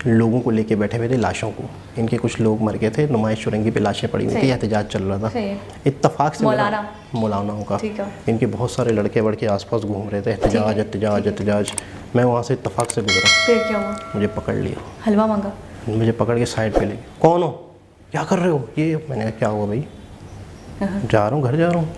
लोगों को लेके बैठे हुए थे, लाशों को। इनके कुछ लोग मर गए थे, नुमाइश चौरंगी पे लाशें पड़ी हुई थी, एहतजाज चल रहा था। इत्तफाक से मौलानाओं का इनके बहुत सारे लड़के वड़के आसपास घूम रहे थे, एहतजाज एहतजाज एहतजाज। मैं वहाँ से इत्तफाक से गुजरा। फिर क्या हुआ? मुझे पकड़ लिया, हलवा मांगा, मुझे पकड़ के साइड पे ले, कौन हो, क्या कर रहे हो? ये मैंने कहा क्या हुआ भाई? जा रहा हूँ, घर जा रहा हूँ।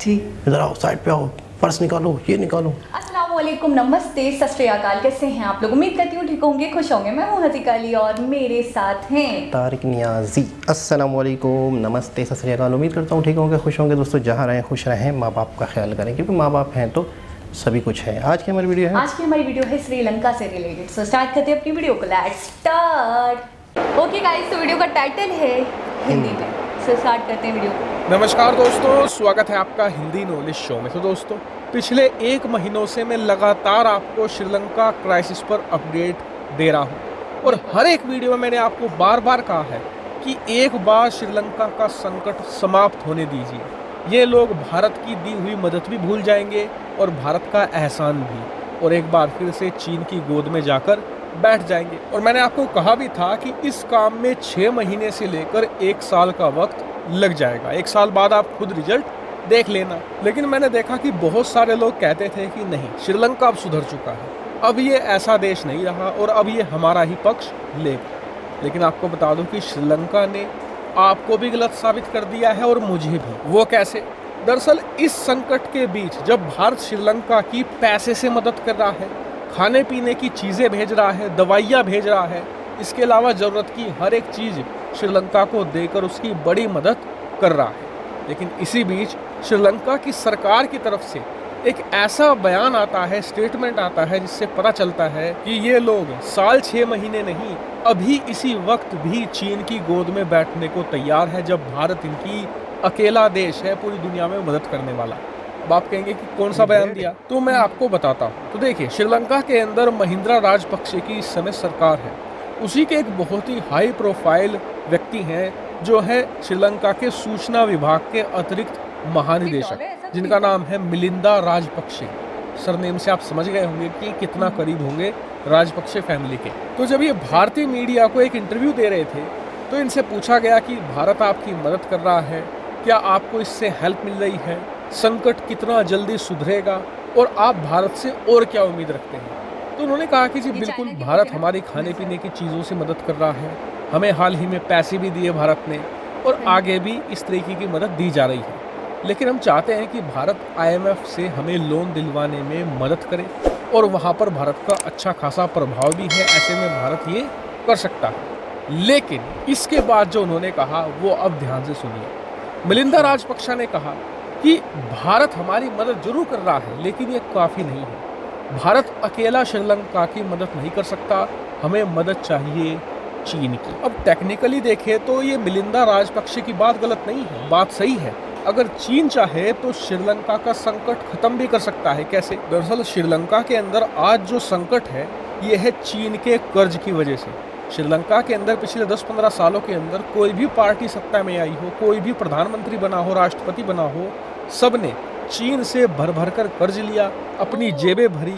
इधर आओ, साइड पे आओ, पर्स निकालो, ये निकालो। अस्सलामुअलैकुम, नमस्ते, सत श्री अकाल। कैसे हैं आप लोग? उम्मीद करती हूँ ठीक होंगे, खुश होंगे। मैं हूँ हतीका अली और मेरे साथ हैं तारिक नियाजी। अस्सलामुअलैकुम, नमस्ते, सत श्री अकाल। उम्मीद करता हूँ ठीक होंगे, खुश होंगे। दोस्तों जहाँ रहें खुश रहें, माँ बाप का ख्याल करें, क्योंकि माँ बाप हैं तो सभी कुछ है। आज की हमारी वीडियो है श्रीलंका से रिलेटेड। सो स्टार्ट करते हैं अपनी वीडियो को। Let's start. ओके गाइस, तो वीडियो का टाइटल है हिंदी में। सो स्टार्ट करते हैं वीडियो को। नमस्कार दोस्तों, स्वागत है आपका हिंदी नॉलेज शो में। तो दोस्तों पिछले 1 महीनों से मैं लगातार आपको श्रीलंका क्राइसिस पर अपडेट दे रहा हूँ और हर एक वीडियो में मैंने आपको बार बार कहा है कि एक बार श्रीलंका का संकट समाप्त होने दीजिए। ये लोग भारत की दी हुई मदद भी भूल जाएंगे और भारत का एहसान भी, और एक बार फिर से चीन की गोद में जाकर बैठ जाएंगे। और मैंने आपको कहा भी था कि इस काम में 6 महीने से लेकर 1 साल का वक्त लग जाएगा। 1 साल बाद आप खुद रिजल्ट देख लेना। लेकिन मैंने देखा कि बहुत सारे लोग कहते थे कि नहीं, श्रीलंका अब सुधर चुका है, अब ये ऐसा देश नहीं रहा और अब ये हमारा ही पक्ष लेगा। लेकिन आपको बता दूं कि श्रीलंका ने आपको भी गलत साबित कर दिया है और मुझे भी। वो कैसे? दरअसल इस संकट के बीच जब भारत श्रीलंका की पैसे से मदद कर रहा है, खाने पीने की चीज़ें भेज रहा है, दवाइयाँ भेज रहा है, इसके अलावा ज़रूरत की हर एक चीज़ श्रीलंका को देकर उसकी बड़ी मदद कर रहा है, लेकिन इसी बीच श्रीलंका की सरकार की तरफ से एक ऐसा बयान आता है, स्टेटमेंट आता है, जिससे पता चलता है कि ये लोग साल 6 महीने नहीं, अभी इसी वक्त भी चीन की गोद में बैठने को तैयार है, जब भारत इनकी अकेला देश है पूरी दुनिया में मदद करने वाला। अब आप कहेंगे कि कौन सा बयान दिया, तो मैं आपको बताता हूँ। तो देखिए, श्रीलंका के अंदर महिंद्रा राजपक्षे की इस समय सरकार है। उसी के एक बहुत ही हाई प्रोफाइल व्यक्ति हैं जो है श्रीलंका के सूचना विभाग के अतिरिक्त महानिदेशक, जिनका नाम है मिलिंदा राजपक्षे। सरनेम से आप समझ गए होंगे कि कितना करीब होंगे राजपक्षे फैमिली के। तो जब ये भारतीय मीडिया को एक इंटरव्यू दे रहे थे तो इनसे पूछा गया कि भारत आपकी मदद कर रहा है, क्या आपको इससे हेल्प मिल रही है, संकट कितना जल्दी सुधरेगा और आप भारत से और क्या उम्मीद रखते हैं? तो उन्होंने कहा कि जी बिल्कुल, भारत हमारी खाने पीने की चीज़ों से मदद कर रहा है, हमें हाल ही में पैसे भी दिए भारत ने और आगे भी इस तरीके की मदद दी जा रही है। लेकिन हम चाहते हैं कि भारत IMF से हमें लोन दिलवाने में मदद करे और वहाँ पर भारत का अच्छा खासा प्रभाव भी है, ऐसे में भारत ये कर सकता है। लेकिन इसके बाद जो उन्होंने कहा वो अब ध्यान से सुनिए। मिलिंदा राजपक्षा ने कहा कि भारत हमारी मदद जरूर कर रहा है, लेकिन ये काफ़ी नहीं है। भारत अकेला श्रीलंका की मदद नहीं कर सकता, हमें मदद चाहिए चीन की। अब टेक्निकली देखें तो ये मिलिंदा राजपक्षे की बात गलत नहीं है, बात सही है। अगर चीन चाहे तो श्रीलंका का संकट खत्म भी कर सकता है। कैसे? दरअसल श्रीलंका के अंदर आज जो संकट है ये है चीन के कर्ज की वजह से। श्रीलंका के अंदर पिछले 10-15 सालों के अंदर कोई भी पार्टी सत्ता में आई हो, कोई भी प्रधानमंत्री बना हो, राष्ट्रपति बना हो, सब ने चीन से भर भर कर कर्ज लिया, अपनी जेबें भरी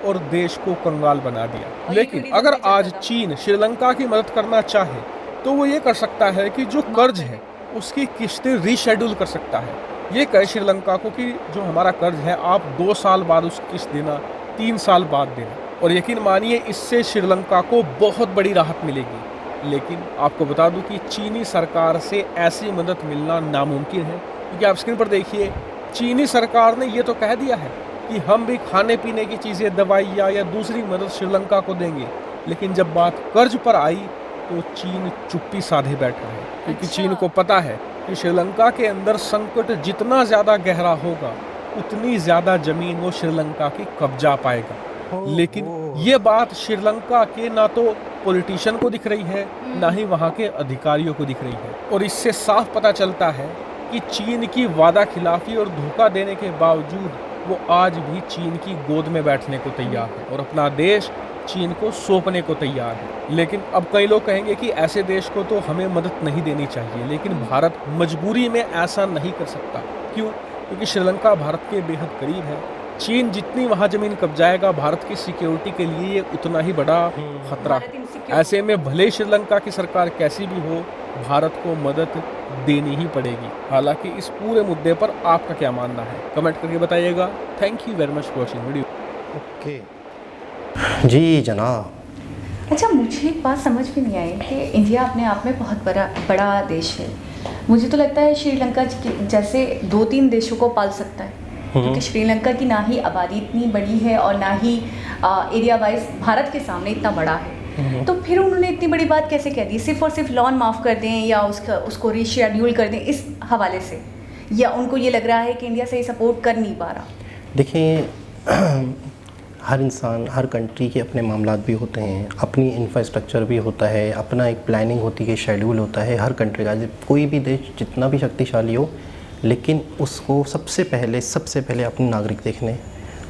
और देश को कंगाल बना दिया। लेकिन अगर आज चीन श्रीलंका की मदद करना चाहे तो वो ये कर सकता है कि जो कर्ज है उसकी किस्तें रीशेड्यूल कर सकता है। ये कहे श्रीलंका को कि जो हमारा कर्ज है आप 2 साल बाद उसकी किस्त देना, 3 साल बाद देना, और यकीन मानिए इससे श्रीलंका को बहुत बड़ी राहत मिलेगी। लेकिन आपको बता दूं कि चीनी सरकार से ऐसी मदद मिलना नामुमकिन है, क्योंकि आप स्क्रीन पर देखिए, चीनी सरकार ने ये तो कह दिया है कि हम भी खाने पीने की चीज़ें, दवाइयाँ या दूसरी मदद श्रीलंका को देंगे, लेकिन जब बात कर्ज पर आई तो चीन चुप्पी साधे बैठा है, क्योंकि चीन को पता है कि श्रीलंका के अंदर संकट जितना ज़्यादा गहरा होगा उतनी ज़्यादा ज़मीन वो श्रीलंका की कब्जा पाएगा। लेकिन ये बात श्रीलंका के ना तो पॉलिटिशियन को दिख रही है, ना ही वहाँ के अधिकारियों को दिख रही है, और इससे साफ पता चलता है कि चीन की वादा खिलाफी और धोखा देने के बावजूद वो आज भी चीन की गोद में बैठने को तैयार है और अपना देश चीन को सौंपने को तैयार है। लेकिन अब कई लोग कहेंगे कि ऐसे देश को तो हमें मदद नहीं देनी चाहिए, लेकिन भारत मजबूरी में ऐसा नहीं कर सकता। क्यों? क्योंकि श्रीलंका भारत के बेहद करीब है, चीन जितनी वहाँ ज़मीन कब्जाएगा भारत की सिक्योरिटी के लिए ये उतना ही बड़ा खतरा है। ऐसे में भले श्रीलंका की सरकार कैसी भी हो, भारत को मदद देनी ही पड़ेगी। हालांकि इस पूरे मुद्दे पर आपका क्या मानना है, कमेंट करके बताइएगा। Thank you very much for watching video. Okay जी जनाब। अच्छा, मुझे एक बात समझ में नहीं आई कि इंडिया अपने आप में बहुत बड़ा देश है। मुझे तो लगता है श्रीलंका जैसे 2-3 देशों को पाल सकता है, क्योंकि श्रीलंका की ना ही आबादी इतनी बड़ी है और ना ही एरिया वाइज भारत के सामने इतना बड़ा है। तो फिर उन्होंने इतनी बड़ी बात कैसे कह दी? सिर्फ और सिर्फ लोन माफ़ कर दें या उसको रीशेड्यूल कर दें, इस हवाले से, या उनको ये लग रहा है कि इंडिया सही सपोर्ट कर नहीं पा रहा? देखिए, हर इंसान, हर कंट्री के अपने मामलात भी होते हैं, अपनी इंफ्रास्ट्रक्चर भी होता है, अपना एक प्लानिंग होती है, शेड्यूल होता है हर कंट्री का। कोई भी देश जितना भी शक्तिशाली हो, लेकिन उसको सबसे पहले अपने नागरिक देखने,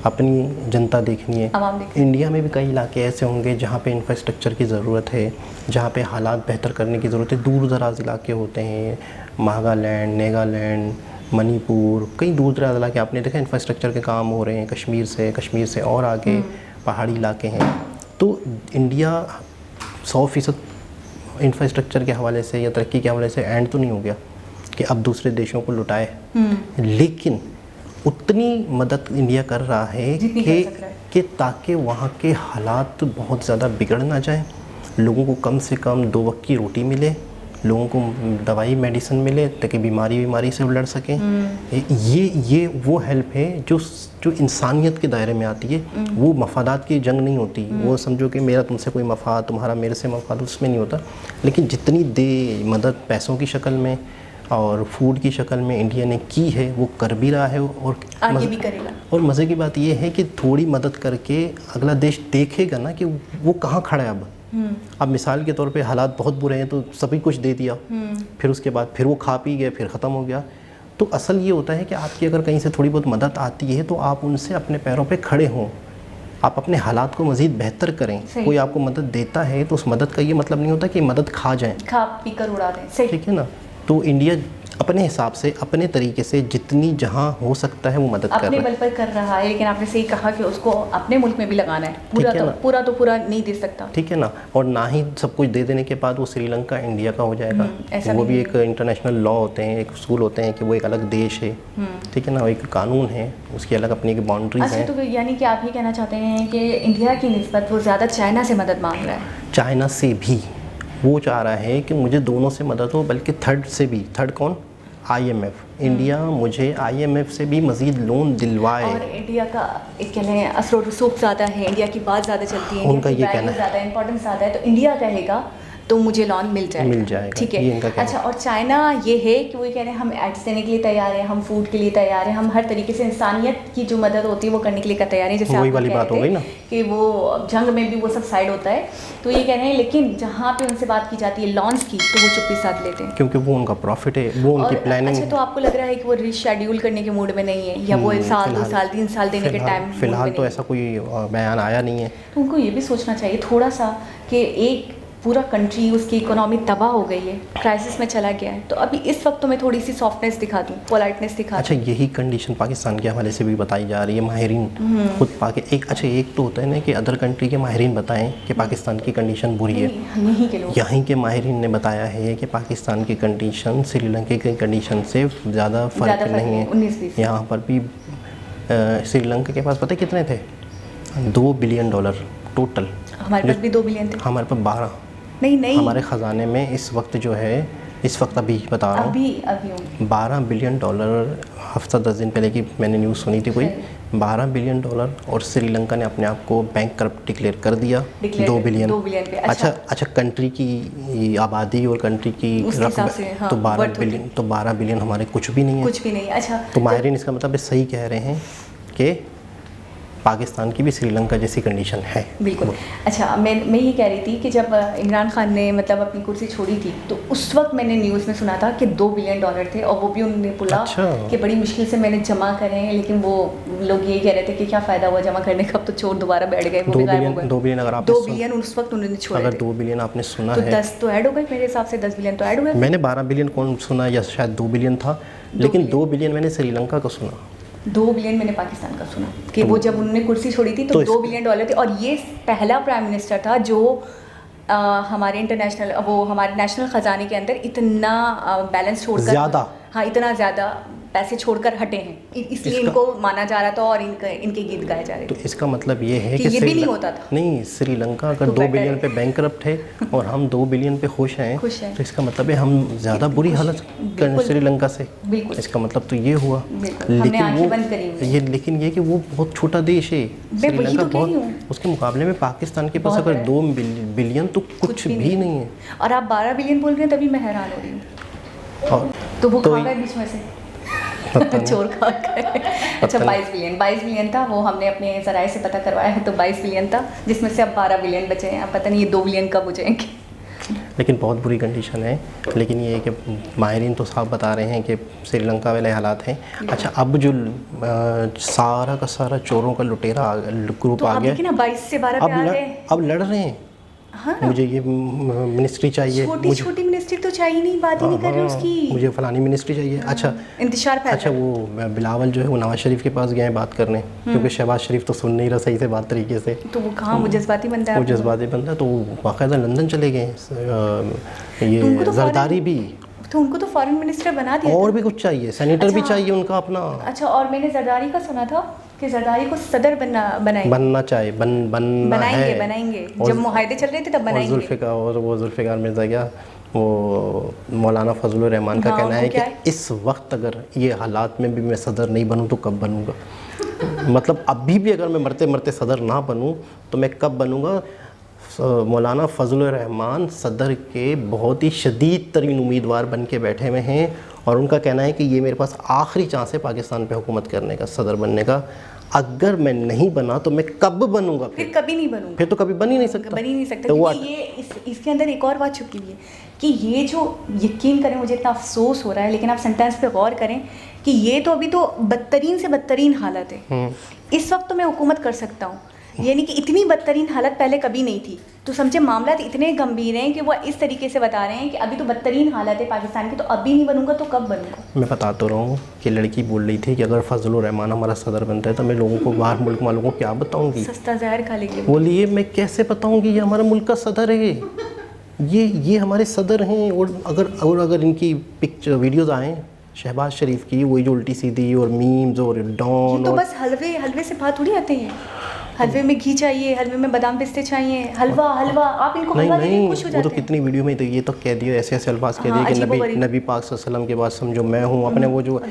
अपनी जनता देखनी है। इंडिया में भी कई इलाके ऐसे होंगे जहाँ पे इंफ्रास्ट्रक्चर की ज़रूरत है, जहाँ पे हालात बेहतर करने की ज़रूरत है। दूर दराज इलाके होते हैं, नागालैंड, नागालैंड, मणिपुर, कई दूर दराज इलाके आपने देखा इंफ्रास्ट्रक्चर के काम हो रहे हैं। कश्मीर से और आगे पहाड़ी इलाके हैं। तो इंडिया 100% इंफ्रास्ट्रक्चर के हवाले से या तरक्की के हवाले से एंड तो नहीं हो गया कि अब दूसरे देशों को लुटाए, लेकिन उतनी मदद इंडिया कर रहा है कि ताकि वहाँ के हालात बहुत ज़्यादा बिगड़ ना जाए, लोगों को कम से कम 2 वक्त की रोटी मिले, लोगों को दवाई मेडिसिन मिले ताकि बीमारी से लड़ सकें। ये वो हेल्प है जो इंसानियत के दायरे में आती है। वो मफादात की जंग नहीं होती। वो समझो कि मेरा तुमसे कोई मफाद, तुम्हारा मेरे से मफाद, उसमें नहीं होता। लेकिन जितनी मदद पैसों की शक्ल में और फूड की शक्ल में इंडिया ने की है, वो कर भी रहा है और आगे भी करेगा। और मज़े की बात ये है कि थोड़ी मदद करके अगला देश देखेगा ना कि वो कहाँ खड़ा है। अब मिसाल के तौर पे हालात बहुत बुरे हैं तो सभी कुछ दे दिया, फिर उसके बाद फिर वो खा पी गए, फिर ख़त्म हो गया। तो असल ये होता है कि आपकी अगर कहीं से थोड़ी बहुत मदद आती है तो आप उनसे अपने पैरों पे खड़े हों, आप अपने हालात को मज़ीद बेहतर करें। कोई आपको मदद देता है तो उस मदद का ये मतलब नहीं होता कि मदद खा जाएं, खा पी कर उड़ा दें। ठीक है ना। तो इंडिया अपने हिसाब से, अपने तरीके से जितनी जहाँ हो सकता है वो मदद कर रहा है, अपने बल पर कर रहा है। लेकिन आपने सही कहा कि उसको अपने मुल्क में भी लगाना है। पूरा नहीं दे सकता, ठीक है ना। और ना ही सब कुछ दे देने के बाद वो श्रीलंका इंडिया का हो जाएगा। वो भी एक इंटरनेशनल लॉ होते हैं, एक उसूल होते हैं कि वो एक अलग देश है, ठीक है ना। एक कानून है, उसकी अलग अपनी एक बाउंड्रीज हैं। तो यानी कि आप ये कहना चाहते हैं कि इंडिया की निस्बत वो ज़्यादा चाइना से मदद मांग रहा है? चाइना से भी वो चाह रहा है कि मुझे दोनों से मदद हो, बल्कि थर्ड से भी। थर्ड कौन? IMF। इंडिया मुझे IMF से भी मज़ीद लोन दिलवाए। और इंडिया का एक कहते हैं असर और रसूख ज़्यादा है, इंडिया की बात ज़्यादा चलती है, उनका ये कहना है, ज़्यादा इंपॉर्टेंस ज़्यादा है। तो इंडिया कहेगा तो मुझे लोन मिल जाएगा, ठीक है। अच्छा, और चाइना ये है कि वो कह रहे हैं हम एड्स देने के लिए तैयार हैं, हम फूड के लिए तैयार हैं, हम हर तरीके से इंसानियत की जो मदद होती है वो करने के लिए तैयार हैं। जैसे वही वाली बात हो गई ना कि वो जंग में भी वो सब साइड होता है। तो ये कह रहे हैं, लेकिन जहाँ पे उनसे बात की जाती है लॉन्स की, तो वो चुप्पी साध लेते हैं, क्योंकि वो उनका प्रॉफिट है, वो उनकी प्लानिंग। अच्छा, तो आपको लग रहा है कि वो रीशेड्यूल करने के मूड में नहीं है, या वो 1 साल 2 साल 3 साल देने के टाइम? फिलहाल तो ऐसा कोई बयान आया नहीं है। तो उनको ये भी सोचना चाहिए थोड़ा सा कि एक पूरा कंट्री, उसकी इकोनॉमी तबाह हो गई है, क्राइसिस में चला गया है, तो अभी इस वक्त तो मैं थोड़ी सी सॉफ्टनेस दिखा दूँ, पोलाइटनेस दिखा दूँ। अच्छा, यही कंडीशन पाकिस्तान के हवाले से भी बताई जा रही है। माहिरीन खुद एक तो होता है ना कि अदर कंट्री के माहिरीन बताएं कि पाकिस्तान की कंडीशन बुरी है। यहीं के माहिरीन ने बताया है कि पाकिस्तान की कंडीशन श्रीलंका की कंडीशन से ज़्यादा फ़र्क नहीं है। यहाँ पर भी श्रीलंका के पास पता है कितने थे? $2 बिलियन टोटल। हमारे पास भी 2 बिलियन थे। हमारे पास 12 नहीं, हमारे ख़जाने में इस वक्त जो है, इस वक्त अभी बता रहा हूँ, $12 बिलियन। हफ्ता 10 दिन पहले की मैंने न्यूज़ सुनी थी कोई, $12 बिलियन। और श्रीलंका ने अपने आप को बैंक करप्ट डिक्लेयर कर दिया 2 बिलियन पे। अच्छा, कंट्री की आबादी और कंट्री की रकम तो 12 बिलियन हमारे कुछ भी नहीं है। अच्छा, तो माहिरीन इसका मतलब सही कह रहे हैं कि पाकिस्तान की भी श्रीलंका जैसी कंडीशन है। बिल्कुल। अच्छा, मैं ये कह रही थी कि जब इमरान खान ने मतलब अपनी कुर्सी छोड़ी थी, तो उस वक्त मैंने न्यूज़ में सुना था कि $2 बिलियन थे, और वो भी उन्होंने बोला कि बड़ी मुश्किल से मैंने जमा करे हैं। लेकिन वो लोग ये कह रहे थे कि क्या फ़ायदा हुआ जमा करने का, अब तो चोर दोबारा बैठ गए। 2 बिलियन अगर आप 2 बिलियन उस वक्त उन्होंने छोड़ा, अगर 2 बिलियन आपने सुना है, 10 तो ऐड हो गए मेरे हिसाब से, 10 बिलियन तो ऐड हो गए। मैंने 12 बिलियन कौन सुना, या शायद 2 बिलियन था, लेकिन 2 बिलियन मैंने श्रीलंका को सुना। 2 बिलियन मैंने पाकिस्तान का सुना कि वो जब उन्होंने कुर्सी छोड़ी थी तो $2 बिलियन थे, और ये पहला प्राइम मिनिस्टर था जो हमारे इंटरनेशनल वो हमारे नेशनल ख़जाने के अंदर इतना बैलेंस छोड़कर ज़्यादा, हाँ इतना ज़्यादा पैसे छोड़कर हटे हैं, इसलिए इनको माना जा रहा था और इनके गीत गाए जा रहे थे। तो इसका मतलब ये है कि ये भी नहीं होता था। नहीं, श्रीलंका अगर 2 बिलियन पे बैंकरप्ट है और हम 2 बिलियन पे खुश हैं, तो इसका मतलब है हम ज़्यादा बुरी हालत कर श्रीलंका से। इसका मतलब तो ये हुआ। लेकिन ये कि वो बहुत छोटा देश है श्रीलंका, बहुत उसके मुकाबले में पाकिस्तान के पास अगर 2 बिलियन तो कुछ भी नहीं है। और आप 12 बिलियन बोल रहे हैं, तभी मैं हैरान हो रही हूँ। तो वो खा गए बीच में से चोर खा गए। अच्छा 22 बिलियन था, वो हमने अपने ज़राए से पता करवाया है, तो 22 बिलियन था, जिसमें से अब 12 बिलियन बचे हैं। अब पता नहीं ये 2 बिलियन कब हो जाएंगे। लेकिन बहुत बुरी कंडीशन है। लेकिन ये है कि माहिरीन तो साफ बता रहे हैं कि श्रीलंका वाले हालात हैं। अच्छा, अब जो सारा का सारा चोरों का लुटेरा ग्रुप तो आ गया, 22 से 12 पे आ गए। अब लड़ रहे हैं। हाँ? मुझे ये मिनिस्ट्री चाहिए, छोटी मिनिस्ट्री तो चाहिए नहीं, बात ही नहीं कर रहे उसकी। मुझे फलानी मिनिस्ट्री चाहिए। अच्छा इंतशार फैल। अच्छा, वो बिलावल जो है वो नवाज शरीफ के पास गए हैं बात करने, क्योंकि शहबाज शरीफ तो सुन नहीं रहा सही से बात तरीके से। तो वो कहाँ, वो जज्बाती बंदा है, वो जज्बाती बंदा है, तो वो बाकायदा लंदन चले गए। ये जरदारी भी, तो उनको तो फॉरेन मिनिस्टर बना दिया। और भी कुछ चाहिए, सेनेटर भी चाहिए उनका अपना। अच्छा, और मैंने जरदारी का सुना था कि जरदारी को सदर बनना चाहिए, बनाएंगे। जब मुआहदे चल रहे थे तब बनाएंगे। जुल्फ़िकार मिर्ज़ा क्या, वो मौलाना फजलुर रहमान का कहना है कि इस वक्त अगर ये हालात में भी मैं सदर नहीं बनूं तो कब बनूंगा। मतलब अभी भी अगर मैं मरते मरते सदर ना बनूं तो मैं कब बनूंगा। मौलाना फजलुर रहमान सदर के बहुत ही शदीद तरीन उम्मीदवार बन के बैठे हुए हैं, और उनका कहना है कि ये मेरे पास आखिरी चांस है पाकिस्तान पे हुकूमत करने का, सदर बनने का। अगर मैं नहीं बना तो मैं कब बनूंगा? फिर कभी नहीं बनूंगा, फिर तो कभी बन ही नहीं सकता। तो ये इसके अंदर एक और बात छुपी हुई है कि ये जो, यकीन करें मुझे इतना अफसोस हो रहा है, लेकिन आप सेंटेंस पे गौर करें कि ये तो अभी तो बदतरीन से बदतरीन हालत है। इस वक्त तो मैं हुकूमत कर सकता हूँ, यानी कि इतनी बदतरीन हालत पहले कभी नहीं थी। तो समझे, मामला इतने गंभीर हैं कि वो इस तरीके से बता रहे हैं कि अभी तो बदतरीन हालत है पाकिस्तान की, तो अभी नहीं बनूंगा तो कब बनूंगा। मैं बता तो रहा हूँ कि लड़की बोल रही थी कि अगर फजलुर रहमान हमारा सदर बनता है तो मैं लोगों को, बाहर मुल्क वालों को क्या बताऊँगी, सस्ता जहर खा लेंगे। बोलिए मैं कैसे बताऊँगी, ये हमारा मुल्क का सदर है, ये हमारे सदर हैं। और अगर इनकी पिक्चर वीडियोज़ आएँ शहबाज शरीफ की, वही जो उल्टी सीधी और मीम्स और डॉन, तो बस हलवे से बात थोड़ी आते हैं। हलवे में घी चाहिए, हलवे में बादाम पिस्ते चाहिए, हलवा आप इनको हलवा देके खुश हो जाते हैं। वो तो कितनी वीडियो में तो ये तो कह दिया, ऐसे अल्फाज कह दिए कि नबी पाक सल्लल्लाहु अलैहि वसल्लम के बाद समझो मैं हूँ अपने, वो जो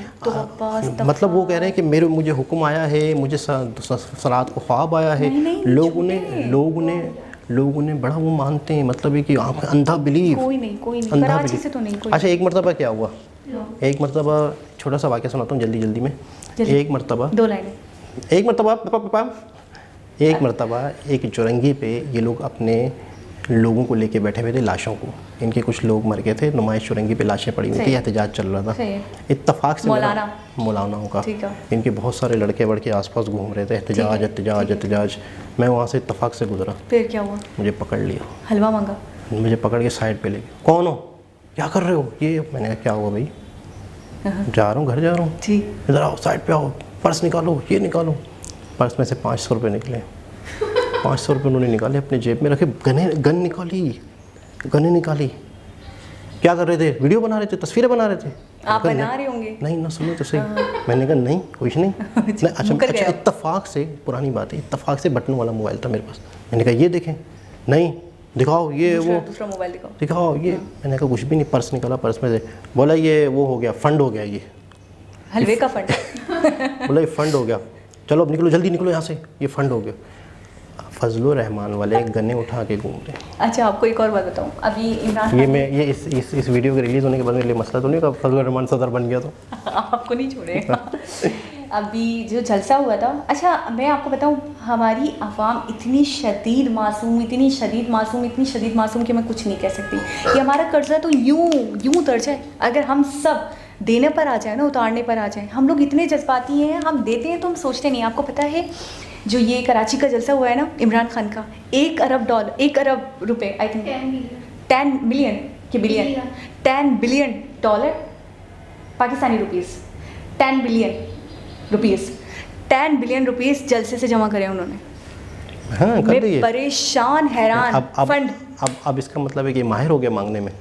मतलब वो कह रहे हैं कि मुझे हुक्म आया है, मुझे सलात को ख्वाब आया है। लोग उन्हें बड़ा वो मानते हैं, मतलब है कि अंधा बिलीव। कोई नहीं कराची से तो नहीं कोई। अच्छा, एक मरतबा क्या हुआ, एक मरतबा छोटा सा वाक़या सुनाता हूँ जल्दी में। एक मरतबा 2 लाइनें। एक मरतबा एक चौरंगी पे ये लोग अपने लोगों को लेके बैठे हुए थे, लाशों को। इनके कुछ लोग मर गए थे, नुमाइश चौरंगी पे लाशें पड़ी हुई थी, एहतजाज चल रहा था। इत्तफाक से मौलानाओं का, इनके बहुत सारे लड़के वड़के आसपास घूम रहे थे, एहतजाज। मैं वहाँ से इत्तफाक से गुजरा। फिर क्या हुआ? मुझे पकड़ लिया, हलवा मांगा, मुझे पकड़ के साइड पे ले गए। कौन हो, क्या कर रहे हो? ये मैंने कहा क्या हुआ भाई? जा रहा हूँ, घर जा रहा हूँ। इधर आओ, साइड पे आओ, पर्स निकालो, ये निकालो। पर्स में से 500 रुपये निकले। 500 रुपये उन्होंने निकाले, अपने जेब में रखे। गन निकाली। क्या कर रहे थे? वीडियो बना रहे थे, तस्वीरें बना रहे थे। आप बना रहे होंगे। नहीं ना, सुनो तो सही। मैंने कहा नहीं, कुछ नहीं। अच्छा, इत्तफाक से, पुरानी बात है, इत्तफाक से बटन वाला मोबाइल था मेरे पास। मैंने कहा ये देखें, नहीं दिखाओ, ये वो दूसरा मोबाइल दिखाओ ये। मैंने कहा कुछ भी नहीं। पर्स निकाला, पर्स में से बोला ये वो हो गया, फंड हो गया, ये हलवे का फंड। बोला ये फंड हो गया, चलो अब निकलो, जल्दी निकलो यहाँ से, ये फंड हो गया। फजलुर रहमान वाले गन्ने उठा के घूम रहे। अच्छा, आपको एक और बात बताऊँ, अभी इमरान ये इस वीडियो के रिलीज़ होने के बाद मेरे लिए मसला तो नहीं होगा फजलुर रहमान सदर बन गया तो? आपको नहीं छोड़ेगा। अभी जो जलसा हुआ था, अच्छा मैं आपको बताऊँ, हमारी अवाम इतनी शदीद मासूम कि मैं कुछ नहीं कह सकती कि हमारा कर्जा तो यूं उतर जाए। अगर हम सब देने पर आ जाए ना, उतारने पर आ जाए, हम लोग इतने जज्बाती हैं, हम देते हैं तो हम सोचते नहीं। आपको पता है जो ये कराची का जलसा हुआ है ना इमरान खान का, 1 अरब रुपए, I think 10 billion dollar Pakistani rupees, 10 billion rupees, 10 billion rupees जलसे से जमा करे उन्होंने। हाँ, कर दिए। परेशान, हैरान। फंड अब इसका मतलब है कि माहिर हो गया मांगने में,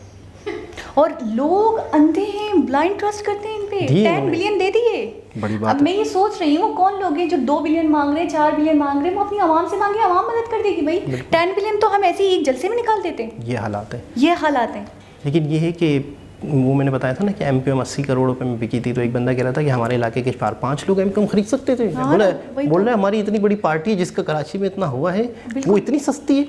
और लोग अंधे हैं, ब्लाइंड ट्रस्ट करते हैं इन पे। 10 बिलियन दे दिए। बड़ी बात। अब मैं ये सोच रही हूँ कौन लोग हैं जो 2 बिलियन मांग रहे हैं, 4 बिलियन मांग रहे हैं, वो अपनी आवाम से मांगे, आवाम मदद कर देगी भाई। 10 बिलियन तो हम ऐसे ही एक जलसे में निकाल देते हैं। ये हालात है, ये हालात हैं। लेकिन ये है कि वो मैंने बताया था ना कि एमपीएम 80 करोड़ रुपए में बिकी थी, तो एक बंदा कह रहा था कि हमारे इलाके के 4-5 लोग एमपीएम खरीद सकते थे। बोल रहा है हमारी इतनी बड़ी पार्टी है जिसका कराची में इतना हुआ है, वो इतनी सस्ती है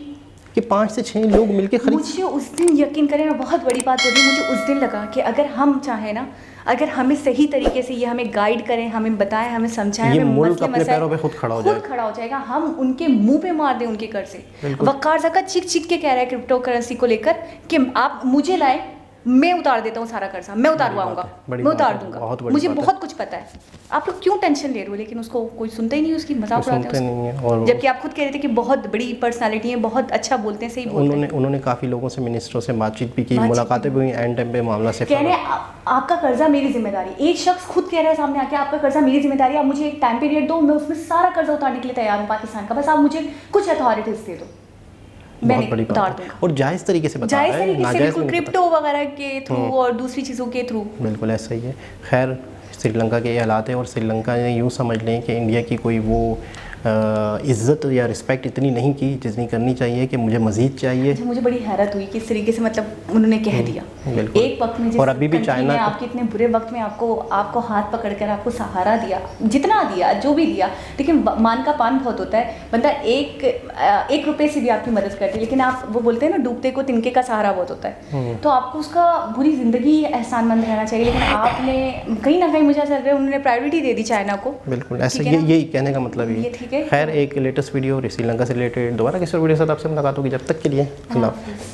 कि 5 से 6 लोग मिलके खरीद। मुझे उस दिन, यकीन करें, मैं बहुत बड़ी बात बोली, मुझे उस दिन लगा कि अगर हम चाहें ना, अगर हमें सही तरीके से ये हमें गाइड करें, हमें बताएं, हमें समझाएं, ये मुल्क अपने पैरों पे खुद खड़ा हो जाएगा। हम उनके मुंह पे मार दें उनके कर से। वक़ार ज़का चिक के कह रहा है क्रिप्टो करेंसी को लेकर कि आप मुझे लाएं, मैं उतार देता हूँ सारा कर्जा, मैं उतारवाऊंगा, मैं उतार दूंगा, मुझे बहुत कुछ पता है। आप लोग क्यों टेंशन ले रहे हो? लेकिन उसको कोई सुनता ही नहीं, उसकी मजाक उड़ाते हैं। जबकि आप खुद कह रहे थे कि बहुत बड़ी पर्सनालिटी है, बहुत अच्छा बोलते हैं, सही बोलते हैं। उन्होंने काफ़ी लोगों से, मिनिस्टरों से बातचीत भी की, मुलाकातें भी हुई, एंड टाइम पे मामला से कह रहे हैं आपका कर्जा मेरी जिम्मेदारी। एक शख्स खुद कह रहा है सामने आके, आपका कर्जा मेरी जिम्मेदारी, आप मुझे एक टाइम पीरियड दो, मैं उसमें सारा कर्जा उतारने के लिए तैयार हूँ पाकिस्तान का, बस आप मुझे कुछ अथॉरिटीज दे दो, बहुत बड़ी बात है। और जायज़ तरीके से बता रहा है, नाजायज़ क्रिप्टो वगैरह के थ्रू और दूसरी चीज़ों के थ्रू। बिल्कुल ऐसा ही है। खैर, श्रीलंका के ये हालात है, और श्रीलंका ने यूँ समझ लें कि इंडिया की कोई वो इज़्ज़त या रिस्पेक्ट इतनी नहीं की जितनी करनी चाहिए, कि मुझे मज़ीद चाहिए। मुझे बड़ी हैरत हुई कि इस तरीके से मतलब उन्होंने कह दिया एक वक्त में, और अभी भी चाइना आपके इतने बुरे वक्त में आपको हाथ पकड़कर आपको सहारा दिया, जितना दिया, जो भी दिया, लेकिन मान का पान बहुत होता है। बंदा एक रुपये से भी आपकी मदद करती है, लेकिन आप वो बोलते हैं ना, डूबते को तिनके का सहारा बहुत होता है। तो आपको उसका पूरी ज़िंदगी एहसानमंद रहना चाहिए, लेकिन आपने कहीं ना कहीं, मुझे ऐसा लग रहा है, उन्होंने प्रायोरिटी दे दी चाइना को। बिल्कुल ऐसा, यही कहने का मतलब ये। खैर, एक लेटेस्ट वीडियो श्रीलंका से रिलेटेड दोबारा किसी वीडियो के साथ आपसे मुलाकात होगी। जब तक के लिए अल्लाह हाफ़िज़।